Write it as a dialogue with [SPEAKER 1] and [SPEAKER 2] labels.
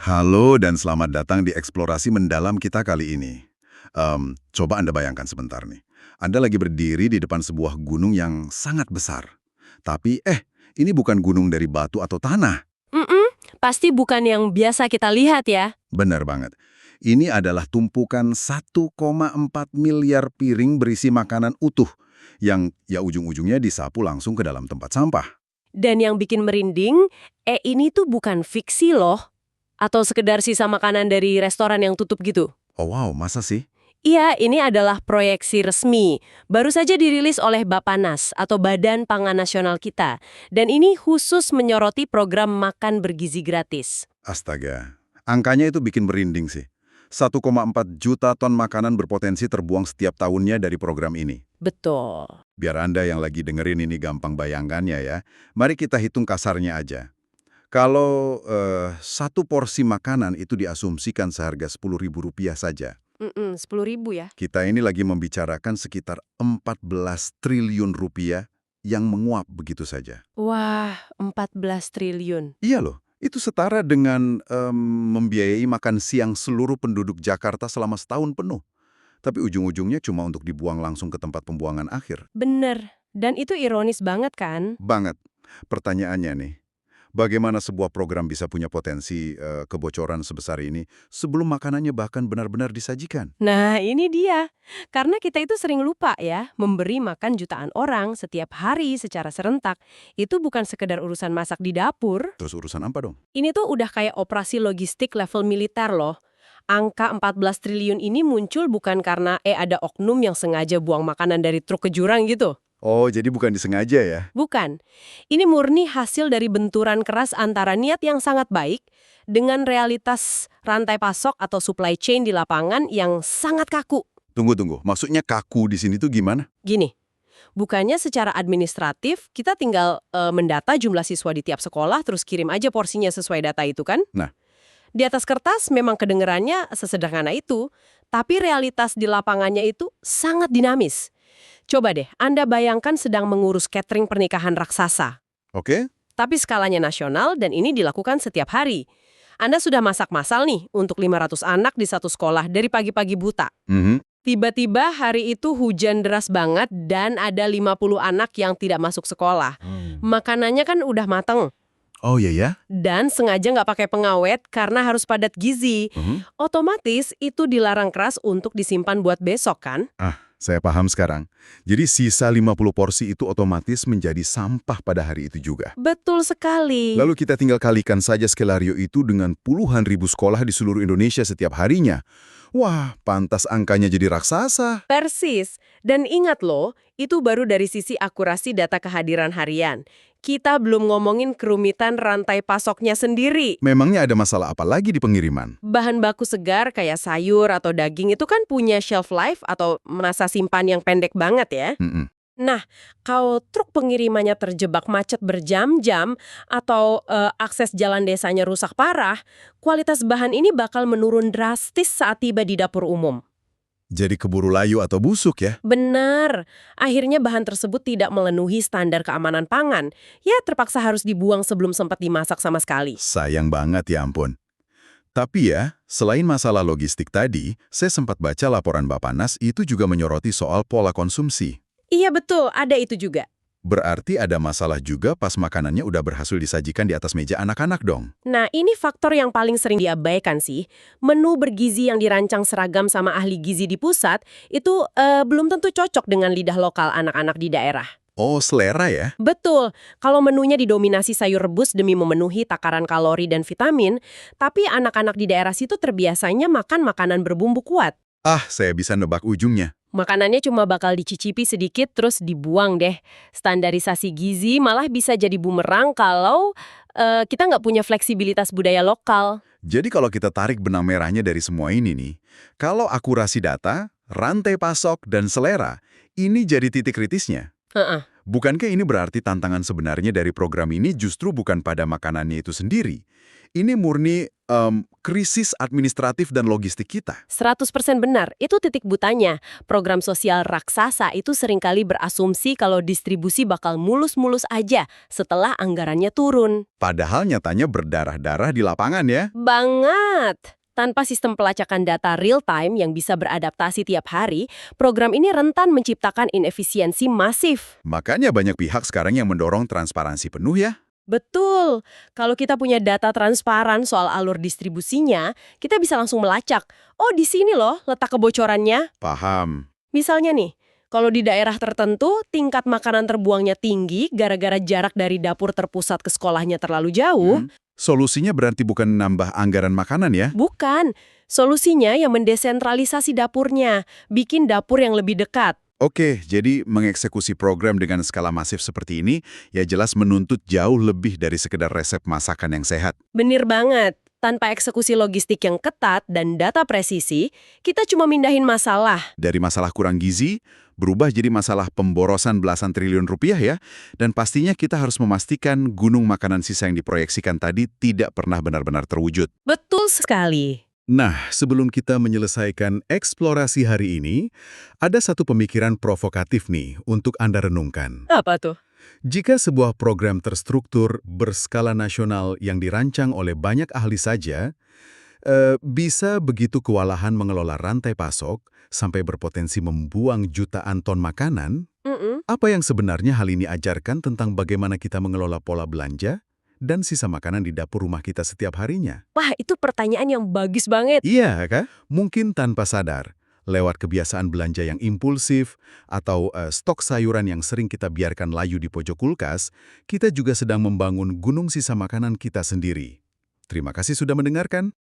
[SPEAKER 1] Halo dan selamat datang di eksplorasi mendalam kita kali ini. Coba Anda bayangkan sebentar nih. Anda lagi berdiri di depan sebuah gunung yang sangat besar. Tapi, ini bukan gunung dari batu atau tanah.
[SPEAKER 2] Mm-mm, pasti bukan yang biasa kita lihat ya.
[SPEAKER 1] Benar banget. Ini adalah tumpukan 1,4 miliar piring berisi makanan utuh yang ya ujung-ujungnya disapu langsung ke dalam tempat sampah.
[SPEAKER 2] Dan yang bikin merinding, ini tuh bukan fiksi loh. Atau sekedar sisa makanan dari restoran yang tutup gitu.
[SPEAKER 1] Oh wow, masa sih?
[SPEAKER 2] Iya, ini adalah proyeksi resmi. Baru saja dirilis oleh Bappenas atau Badan Pangan Nasional kita. Dan ini khusus menyoroti program makan bergizi gratis.
[SPEAKER 1] Astaga, angkanya itu bikin merinding sih. 1,4 juta ton makanan berpotensi terbuang setiap tahunnya dari program ini.
[SPEAKER 2] Betul.
[SPEAKER 1] Biar Anda yang lagi dengerin ini gampang bayangkannya ya. Mari kita hitung kasarnya aja. Kalau satu porsi makanan itu diasumsikan seharga Rp10.000 saja.
[SPEAKER 2] 10.000 ya.
[SPEAKER 1] Kita ini lagi membicarakan sekitar 14 triliun rupiah yang menguap begitu saja.
[SPEAKER 2] Wah, 14 triliun.
[SPEAKER 1] Iya loh, itu setara dengan membiayai makan siang seluruh penduduk Jakarta selama setahun penuh. Tapi ujung-ujungnya cuma untuk dibuang langsung ke tempat pembuangan akhir.
[SPEAKER 2] Bener. Dan itu ironis banget kan?
[SPEAKER 1] Banget. Pertanyaannya nih, bagaimana sebuah program bisa punya potensi kebocoran sebesar ini sebelum makanannya bahkan benar-benar disajikan?
[SPEAKER 2] Nah, ini dia. Karena kita itu sering lupa ya, memberi makan jutaan orang setiap hari secara serentak. Itu bukan sekedar urusan masak di dapur.
[SPEAKER 1] Terus urusan apa dong?
[SPEAKER 2] Ini tuh udah kayak operasi logistik level militer loh. Angka 14 triliun ini muncul bukan karena ada oknum yang sengaja buang makanan dari truk ke jurang gitu.
[SPEAKER 1] Oh, jadi bukan disengaja ya?
[SPEAKER 2] Bukan. Ini murni hasil dari benturan keras antara niat yang sangat baik dengan realitas rantai pasok atau supply chain di lapangan yang sangat kaku.
[SPEAKER 1] Tunggu. Maksudnya kaku di sini tuh gimana?
[SPEAKER 2] Gini, bukannya secara administratif kita tinggal mendata jumlah siswa di tiap sekolah terus kirim aja porsinya sesuai data itu kan?
[SPEAKER 1] Nah.
[SPEAKER 2] Di atas kertas memang kedengerannya sesederhana itu, tapi realitas di lapangannya itu sangat dinamis. Coba deh, Anda bayangkan sedang mengurus catering pernikahan raksasa.
[SPEAKER 1] Oke.
[SPEAKER 2] Tapi skalanya nasional dan ini dilakukan setiap hari. Anda sudah masak masal nih untuk 500 anak di satu sekolah dari pagi-pagi buta. Tiba-tiba hari itu hujan deras banget dan ada 50 anak yang tidak masuk sekolah. Makanannya kan udah mateng.
[SPEAKER 1] Oh iya ya?
[SPEAKER 2] Dan sengaja nggak pakai pengawet karena harus padat gizi. Otomatis itu dilarang keras untuk disimpan buat besok kan?
[SPEAKER 1] Saya paham sekarang. Jadi sisa 50 porsi itu otomatis menjadi sampah pada hari itu juga.
[SPEAKER 2] Betul sekali.
[SPEAKER 1] Lalu kita tinggal kalikan saja skenario itu dengan puluhan ribu sekolah di seluruh Indonesia setiap harinya. Wah, pantas angkanya jadi raksasa.
[SPEAKER 2] Persis. Dan ingat loh, itu baru dari sisi akurasi data kehadiran harian. Kita belum ngomongin kerumitan rantai pasoknya sendiri.
[SPEAKER 1] Memangnya ada masalah apa lagi di pengiriman?
[SPEAKER 2] Bahan baku segar kayak sayur atau daging itu kan punya shelf life atau masa simpan yang pendek banget ya. Nah, kalau truk pengirimannya terjebak macet berjam-jam atau akses jalan desanya rusak parah, kualitas bahan ini bakal menurun drastis saat tiba di dapur umum.
[SPEAKER 1] Jadi keburu layu atau busuk ya?
[SPEAKER 2] Benar. Akhirnya bahan tersebut tidak memenuhi standar keamanan pangan. Ya, terpaksa harus dibuang sebelum sempat dimasak sama sekali.
[SPEAKER 1] Sayang banget ya ampun. Tapi ya, selain masalah logistik tadi, saya sempat baca laporan Bappenas itu juga menyoroti soal pola konsumsi.
[SPEAKER 2] Iya betul, ada itu juga.
[SPEAKER 1] Berarti ada masalah juga pas makanannya udah berhasil disajikan di atas meja anak-anak dong.
[SPEAKER 2] Nah, ini faktor yang paling sering diabaikan sih. Menu bergizi yang dirancang seragam sama ahli gizi di pusat, itu belum tentu cocok dengan lidah lokal anak-anak di daerah.
[SPEAKER 1] Oh, selera ya?
[SPEAKER 2] Betul, kalau menunya didominasi sayur rebus demi memenuhi takaran kalori dan vitamin, tapi anak-anak di daerah situ terbiasanya makan makanan berbumbu kuat.
[SPEAKER 1] Saya bisa nebak ujungnya.
[SPEAKER 2] Makanannya cuma bakal dicicipi sedikit terus dibuang deh. Standarisasi gizi malah bisa jadi bumerang kalau kita nggak punya fleksibilitas budaya lokal.
[SPEAKER 1] Jadi kalau kita tarik benang merahnya dari semua ini nih, kalau akurasi data, rantai pasok, dan selera, ini jadi titik kritisnya. Bukankah ini berarti tantangan sebenarnya dari program ini justru bukan pada makanannya itu sendiri? Ini murni krisis administratif dan logistik kita.
[SPEAKER 2] 100% benar, itu titik butanya. Program sosial raksasa itu seringkali berasumsi kalau distribusi bakal mulus-mulus aja setelah anggarannya turun.
[SPEAKER 1] Padahal nyatanya berdarah-darah di lapangan ya.
[SPEAKER 2] Banget! Tanpa sistem pelacakan data real-time yang bisa beradaptasi tiap hari, program ini rentan menciptakan inefisiensi masif.
[SPEAKER 1] Makanya banyak pihak sekarang yang mendorong transparansi penuh ya.
[SPEAKER 2] Betul. Kalau kita punya data transparan soal alur distribusinya, kita bisa langsung melacak. Oh, di sini loh letak kebocorannya.
[SPEAKER 1] Paham.
[SPEAKER 2] Misalnya nih, kalau di daerah tertentu tingkat makanan terbuangnya tinggi gara-gara jarak dari dapur terpusat ke sekolahnya terlalu jauh,
[SPEAKER 1] Solusinya berarti bukan nambah anggaran makanan ya?
[SPEAKER 2] bukan. Solusinya yang mendesentralisasi dapurnya, bikin dapur yang lebih dekat.
[SPEAKER 1] Oke, jadi mengeksekusi program dengan skala masif seperti ini, ya jelas menuntut jauh lebih dari sekedar resep masakan yang sehat.
[SPEAKER 2] Bener banget. Tanpa eksekusi logistik yang ketat dan data presisi, kita cuma mindahin masalah.
[SPEAKER 1] Dari masalah kurang gizi, berubah jadi masalah pemborosan belasan triliun rupiah ya. Dan pastinya kita harus memastikan gunung makanan sisa yang diproyeksikan tadi tidak pernah benar-benar terwujud.
[SPEAKER 2] Betul sekali.
[SPEAKER 1] Nah, sebelum kita menyelesaikan eksplorasi hari ini, ada satu pemikiran provokatif nih untuk Anda renungkan.
[SPEAKER 2] Apa tuh?
[SPEAKER 1] Jika sebuah program terstruktur berskala nasional yang dirancang oleh banyak ahli saja, bisa begitu kewalahan mengelola rantai pasok sampai berpotensi membuang jutaan ton makanan, apa yang sebenarnya hal ini ajarkan tentang bagaimana kita mengelola pola belanja dan sisa makanan di dapur rumah kita setiap harinya?
[SPEAKER 2] Wah, itu pertanyaan yang bagus banget.
[SPEAKER 1] Iya, Kak. Mungkin tanpa sadar, lewat kebiasaan belanja yang impulsif atau stok sayuran yang sering kita biarkan layu di pojok kulkas, kita juga sedang membangun gunung sisa makanan kita sendiri. Terima kasih sudah mendengarkan.